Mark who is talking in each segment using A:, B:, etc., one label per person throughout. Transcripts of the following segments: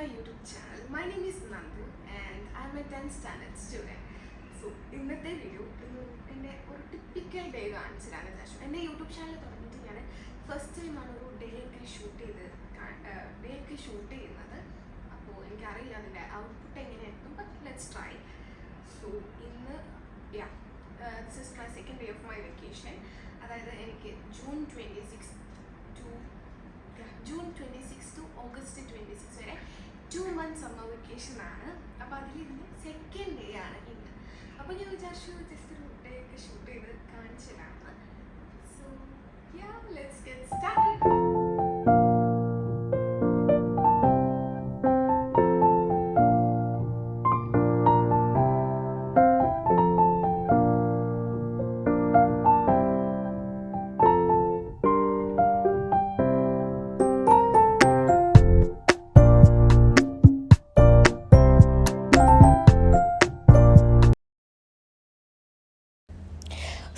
A: my YouTube channel. My name is Nandu and I'm a 10th standard student. So, ഇന്നത്തെ video എൻ്റെ ഒരു typical day കാണിച്ചിട്ടാണ് വിചാരിച്ചു. എൻ്റെ YouTube channel തുടങ്ങിയിട്ട് ഞാൻ ഫസ്റ്റ് ടൈമാണ് ഒരു ഡേ ഒക്കെ ഷൂട്ട് ചെയ്യുന്നത്. അപ്പോൾ എനിക്കറിയില്ല അതിൻ്റെ ഔട്ട്പുട്ട് എങ്ങനെയായിരുന്നു, ബട്ട് ലെറ്റ്സ് ട്രൈ. സോ ഇന്ന് this is my second day of my vacation. അതായത് എനിക്ക് ജൂൺ 26 to August 26 വരെ 2 months സമ്മർ വെക്കേഷൻ ആണ്. അപ്പോൾ അതിലിന്ന് സെക്കൻഡ് ഡേ ആണ് ഇന്ന്. അപ്പോൾ ഞാൻ വിചാരിച്ചു ജസ്റ്റ് ഒരു ഡേ ഒക്കെ ഷൂട്ട് ചെയ്ത് കാണിച്ചതാണ്. So let's get started.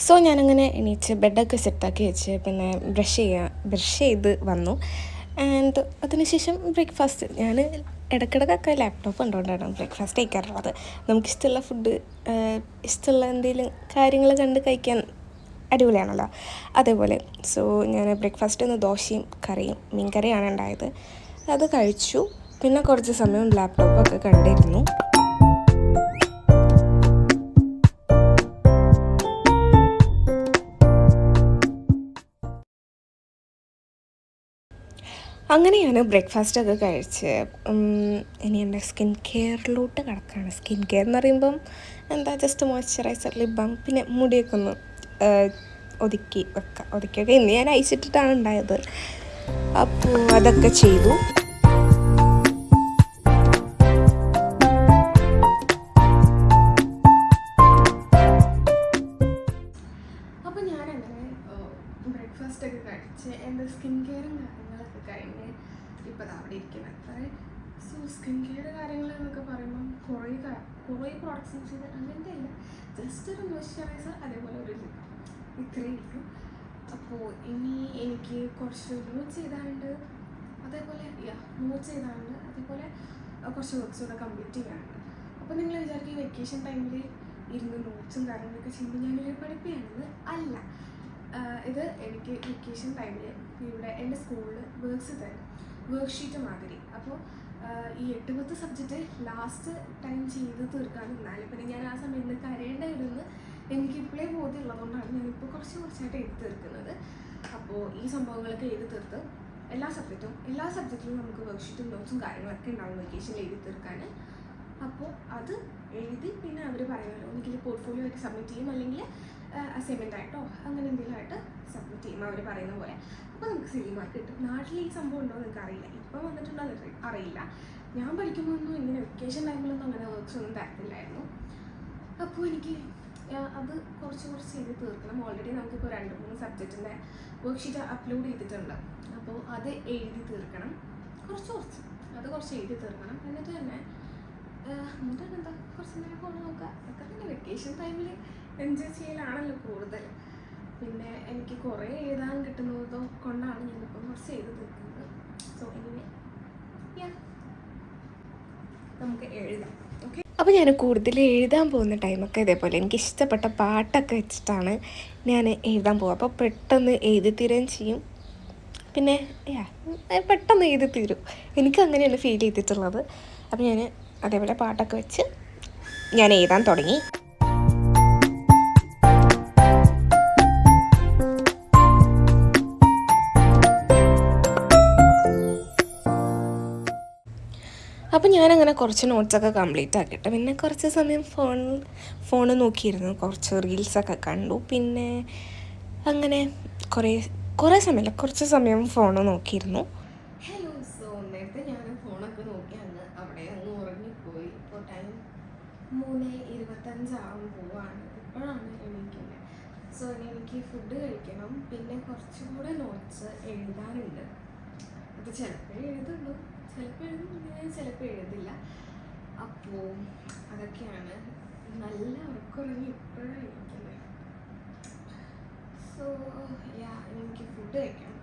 B: So ഞാനങ്ങനെ എണീച്ച് ബെഡൊക്കെ സെറ്റാക്കി വെച്ച് പിന്നെ ബ്രഷ് ചെയ്ത് വന്നു. ആൻഡ് അതിനുശേഷം ബ്രേക്ക്ഫാസ്റ്റ് ഞാൻ ഇടയ്ക്കിടയ്ക്കൊക്കെ ലാപ്ടോപ്പ് കണ്ടുകൊണ്ടാണ് ബ്രേക്ക്ഫാസ്റ്റ് കഴിക്കാറുള്ളത്. നമുക്കിഷ്ടമുള്ള ഫുഡ്, ഇഷ്ടമുള്ള എന്തെങ്കിലും കാര്യങ്ങൾ കണ്ട് കഴിക്കാൻ അടിപൊളിയാണല്ലോ, അതേപോലെ. സോ ഞാൻ ബ്രേക്ക്ഫാസ്റ്റ് ഒന്ന് ദോശയും കറിയും മീൻ കറിയാണ് ഉണ്ടായത്. അത് കഴിച്ചു. പിന്നെ കുറച്ച് സമയം ലാപ്ടോപ്പൊക്കെ കണ്ടിരുന്നു. അങ്ങനെയാണ് ബ്രേക്ക്ഫാസ്റ്റൊക്കെ കഴിച്ച് ഇനി എൻ്റെ സ്കിൻ കെയറിലോട്ട് കിടക്കുകയാണ്. സ്കിൻ കെയർ എന്ന് പറയുമ്പം ജസ്റ്റ് മോയ്സ്ചറൈസർ, ലിപ് ബാം, പിന്നെ മുടിയൊക്കെ ഒന്ന് ഒതുക്കിയൊക്കെ ഇന്ന് ഞാൻ അയച്ചിട്ടിട്ടാണ് ഉണ്ടായത്. അപ്പോൾ അതൊക്കെ ചെയ്തു.
A: അപ്പോൾ ഞാനങ്ങനെ ബ്രേക്ക്ഫാസ്റ്റൊക്കെ കഴിച്ച് എൻ്റെ സ്കിൻ കെയറും കാര്യങ്ങളൊക്കെ കഴിഞ്ഞ് ഇപ്പോൾ അവിടെ ഇരിക്കുന്നത്. സോ സ്കിൻ കെയർ കാര്യങ്ങൾ എന്നൊക്കെ പറയുമ്പം കുറേ പ്രോഡക്ട്സ് യൂസ് ചെയ്ത് അങ്ങനത്തെ അല്ല, ജസ്റ്റ് ഒരു മോയ്സ്ചറൈസർ, അതേപോലെ ഒരു ലിപ്, ഇത്രയേ ഉള്ളൂ. അപ്പോൾ ഇനി എനിക്ക് കുറച്ച് നോട്ട്സ് ചെയ്താണ്ട്, അതേപോലെ അതേപോലെ കുറച്ച് വർക്ക്സ് കൂടെ കംപ്ലീറ്റ് ചെയ്യാനുണ്ട്. അപ്പോൾ നിങ്ങൾ വിചാരിക്കും ഈ വെക്കേഷൻ ടൈമിൽ ഇരുന്ന് നോട്ട്സും കാര്യങ്ങളൊക്കെ ചെയ്യുമ്പോൾ ഞാനൊരു പഠിപ്പിയാണെന്ന്. അല്ല, ഇത് എനിക്ക് വെക്കേഷൻ ടൈമിൽ ഇവിടെ എൻ്റെ സ്കൂളിൽ വർക്ക്സ് തരും, വർക്ക്ഷീറ്റ് മാതിരി. അപ്പോൾ ഈ 8-10 സബ്ജക്റ്റ് ലാസ്റ്റ് ടൈം ചെയ്ത് തീർക്കാൻ നിന്നാലും പിന്നെ ഞാൻ ആ സമയത്ത് കരയേണ്ട വരുമെന്ന് എനിക്ക് ഇപ്പോഴേ ബോധ്യമുള്ളതുകൊണ്ടാണ് ഞാനിപ്പോൾ കുറച്ചായിട്ട് എഴുതി തീർക്കുന്നത്. അപ്പോൾ ഈ സംഭവങ്ങളൊക്കെ എഴുതി തീർത്ത് എല്ലാ സബ്ജക്റ്റിലും നമുക്ക് വർക്ക്ഷീറ്റും നോട്ട്സും കാര്യങ്ങളൊക്കെ ഉണ്ടാവും വെക്കേഷനിൽ എഴുതി തീർക്കാൻ. അപ്പോൾ അത് എഴുതി പിന്നെ അവർ പറയുമല്ലോ, ഒന്നുകിൽ പോർട്ട്ഫോളിയോ ആയിട്ട് സബ്മിറ്റ് ചെയ്യും, അല്ലെങ്കിൽ അസൈൻമെൻ്റ് ആയിട്ടോ അങ്ങനെ എന്തെങ്കിലും ആയിട്ട് സബ്മിറ്റ് ചെയ്യും അവർ പറയുന്ന പോലെ. അപ്പോൾ നമുക്ക് സിവിൽ മാർക്ക് കിട്ടും. നാട്ടിൽ ഈ സംഭവം ഉണ്ടോ എന്ന് എനിക്ക് അറിയില്ല, ഇപ്പോൾ വന്നിട്ടുണ്ടോ എന്ന് അറിയില്ല. ഞാൻ പഠിക്കുമ്പോഴൊന്നും ഇങ്ങനെ വെക്കേഷൻ ടൈമിലൊന്നും അങ്ങനെ വർക്ക്സ് ഒന്നും തരത്തില്ലായിരുന്നു. അപ്പോൾ എനിക്ക് അത് കുറച്ച് ചെയ്ത് തീർക്കണം. ഓൾറെഡി നമുക്കിപ്പോൾ 2-3 സബ്ജക്റ്റിൻ്റെ വർക്ക്ഷീറ്റ് അപ്ലോഡ് ചെയ്തിട്ടുണ്ട്. അപ്പോൾ അത് എഴുതി തീർക്കണം, കുറച്ച് എഴുതി തീർക്കണം. എന്നിട്ട് തന്നെ കുറച്ച് നേരം ഫോൺ നോക്കുക. അതൊക്കെ തന്നെ വെക്കേഷൻ ടൈമിൽ എൻജോയ് ചെയ്യലാണല്ലോ കൂടുതൽ. പിന്നെ എനിക്ക് കുറേ എഴുതാൻ കിട്ടുന്നതോ കൊണ്ടാണ് ഞാനിപ്പോൾ കുറച്ച് എഴുതി തീർക്കുന്നത്. സോ എനിവേ നമുക്ക് എഴുതാം. ഓക്കെ.
B: അപ്പോൾ ഞാൻ കൂടുതൽ എഴുതാൻ പോകുന്ന ടൈമൊക്കെ ഇതേപോലെ എനിക്ക് ഇഷ്ടപ്പെട്ട പാട്ടൊക്കെ വെച്ചിട്ടാണ് ഞാൻ എഴുതാൻ പോകുക. അപ്പോൾ പെട്ടെന്ന് എഴുതി തീരുകയും ചെയ്യും. പിന്നെ പെട്ടെന്ന് എഴുതി തീരും. എനിക്കങ്ങനെയാണ് ഫീൽ ചെയ്തിട്ടുള്ളത്. അപ്പോൾ ഞാൻ അതേപോലെ പാട്ടൊക്കെ വെച്ച് ഞാൻ എഴുതാൻ തുടങ്ങി. അപ്പോൾ ഞാനങ്ങനെ കുറച്ച് നോട്ട്സൊക്കെ കംപ്ലീറ്റ് ആക്കിയിട്ട് പിന്നെ കുറച്ച് സമയം ഫോൺ നോക്കിയിരുന്നു, കുറച്ച് റീൽസൊക്കെ കണ്ടു. പിന്നെ അങ്ങനെ കുറച്ച് സമയം ഫോൺ നോക്കിയിരുന്നു.
A: ഹലോ. സോ നേരത്തെ ഞാൻ ഫോണൊക്കെ നോക്കി അവിടെ ഉറങ്ങിപ്പോയി. ഇപ്പോൾ ടൈം 3:25 ആവാൻ പോവാണ്. ഇപ്പോഴാണ് എണീക്കുന്നത്. സോ ഇനി എനിക്ക് ഫുഡ് കഴിക്കണം. പിന്നെ കുറച്ചും കൂടെ നോട്ട്സ് എഴുതാനുണ്ട്. അത് ചിലപ്പോൾ എഴുതുള്ളൂ, ചിലപ്പോൾ എഴുതില്ല. അപ്പോൾ അതൊക്കെയാണ്. നല്ല ഉറക്കമുറങ്ങി ഇപ്പോഴാണ് ഇരിക്കുന്നത്. സോ എനിക്ക് ഫുഡ് കഴിക്കണം.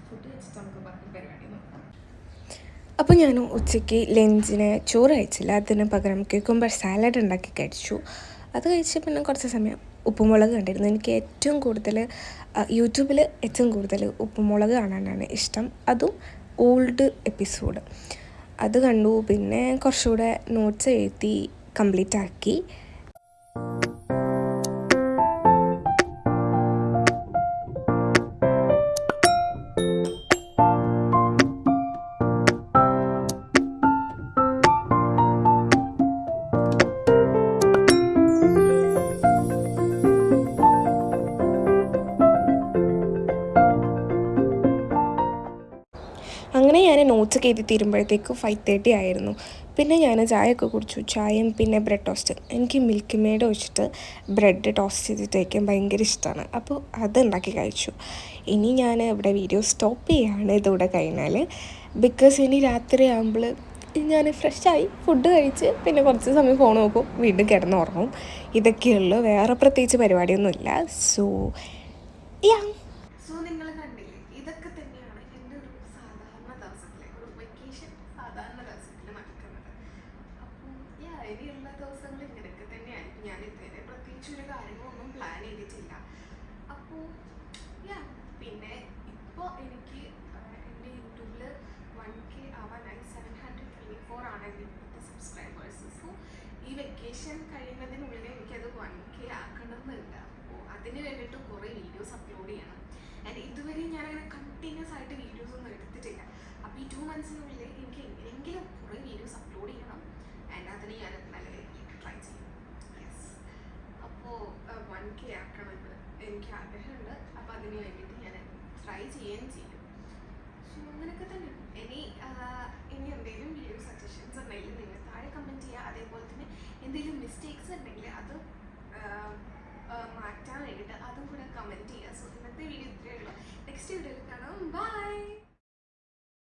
A: ഫുഡ് കഴിച്ചിട്ട് നമുക്ക് ബാക്കി പരിപാടി നോക്കാം.
B: അപ്പോൾ ഞാൻ ഉച്ചയ്ക്ക് ലഞ്ചിന് ചോറ് കഴിച്ചില്ല, അതിന് പകരം ക്യൂക്കമ്പർ സാലഡ് ഉണ്ടാക്കി കഴിച്ചു. അത് കഴിച്ച് പിന്നെ കുറച്ച് സമയം ഉപ്പുമുളക് കണ്ടിരുന്നു. എനിക്ക് ഏറ്റവും കൂടുതൽ യൂട്യൂബിൽ ഏറ്റവും കൂടുതൽ ഉപ്പുമുളക് കാണാനാണ് ഇഷ്ടം, അതും ഓൾഡ് എപ്പിസോഡ്. അത് കണ്ടു. പിന്നെ കുറച്ചുകൂടെ നോട്ട്സ് എഴുതി കംപ്ലീറ്റ് ആക്കി. അങ്ങനെ ഞാൻ നോട്ട്സൊക്കെ എഴുതി തീരുമ്പോഴത്തേക്ക് 5:30 ആയിരുന്നു. പിന്നെ ഞാൻ ചായയൊക്കെ കുടിച്ചു. ചായയും പിന്നെ ബ്രെഡ് ടോസ്റ്റ്. എനിക്ക് മിൽക്ക് മെയ്ഡ് ഒഴിച്ചിട്ട് ബ്രെഡ് ടോസ്റ്റ് ചെയ്തിട്ട് കഴിക്കാൻ ഭയങ്കര ഇഷ്ടമാണ്. അപ്പോൾ അത് ഉണ്ടാക്കി കഴിച്ചു. ഇനി ഞാൻ ഇവിടെ വീഡിയോ സ്റ്റോപ്പ് ചെയ്യുകയാണ് ഇതോടെ കഴിഞ്ഞാൽ. ബിക്കോസ് ഇനി രാത്രി ആകുമ്പോൾ ഞാൻ ഫ്രഷായി ഫുഡ് കഴിച്ച് പിന്നെ കുറച്ച് സമയം ഫോൺ നോക്കും, വീണ്ടും കിടന്നുറങ്ങും. ഇതൊക്കെയുള്ളൂ, വേറെ പ്രത്യേകിച്ച് പരിപാടിയൊന്നുമില്ല. So yeah.
A: നിങ്ങൾ കണ്ടില്ലേ, ഇതൊക്കെ തന്നെയാണ് എൻ്റെ ഒരു സാധാരണ ദിവസത്തിലെ ഒരു വെക്കേഷൻ സാധാരണ ദിവസത്തിൽ നടക്കുന്നത്. അപ്പോൾ ഇനിയുള്ള ദിവസങ്ങൾ ഇങ്ങനെയൊക്കെ തന്നെയായിരിക്കും. ഞാൻ ഇതുവരെ പ്രത്യേകിച്ച് ഒരു കാര്യങ്ങളൊന്നും പ്ലാൻ ചെയ്തിട്ടില്ല. അപ്പോൾ പിന്നെ ഇപ്പോൾ എനിക്ക് എൻ്റെ യൂട്യൂബിൽ 1K ആവാനായി 724 ആണ് എൻ്റെ ഇപ്പോഴത്തെ സബ്സ്ക്രൈബേഴ്സ്. സോ ഈ വെക്കേഷൻ കഴിയുന്നതിനുള്ളിൽ എനിക്കത് 1K ആക്കണമെന്നുണ്ട്. അപ്പോൾ അതിന് വേണ്ടിയിട്ട് കുറേ വീഡിയോസ് അപ്ലോഡ് ചെയ്യണം. ആൻഡ് ഇതുവരെ ഞാനങ്ങനെ കണ്ടിന്യൂസ് ആയിട്ട് വീഡിയോസ് ഒന്നും എടുത്തിട്ടില്ല. അപ്പോൾ ഈ 2 monthsനുള്ളിൽ എനിക്ക് എങ്ങനെയെങ്കിലും കുറേ വീഡിയോസ് അപ്ലോഡ് ചെയ്യണം. ആൻഡ് അതിന് ഞാൻ നല്ല രീതിയിൽ ട്രൈ ചെയ്യും. യെസ്, അപ്പോൾ 1K ആക്കണമെന്ന് എനിക്ക് ആഗ്രഹമുണ്ട്. അപ്പോൾ അതിന് വേണ്ടിയിട്ട് ഞാൻ ട്രൈ ചെയ്യുകയും ചെയ്യും. സോ അങ്ങനെയൊക്കെ തന്നെ. ഇനി എന്തെങ്കിലും വീഡിയോ സജഷൻസ് ഉണ്ടെങ്കിൽ നിങ്ങൾ താഴെ കമൻറ്റ് ചെയ്യുക. അതേപോലെ തന്നെ എന്തെങ്കിലും മിസ്റ്റേക്സ് ഉണ്ടെങ്കിൽ അത് മാറ്റാൻ വേണ്ടിയിട്ട് അതും കൂടെ കമൻറ്റ് ചെയ്യുക. സോ ഇന്നത്തെ വീഡിയോ ഇത്രയേ ഉള്ളൂ. നെക്സ്റ്റ് വീഡിയോയിൽ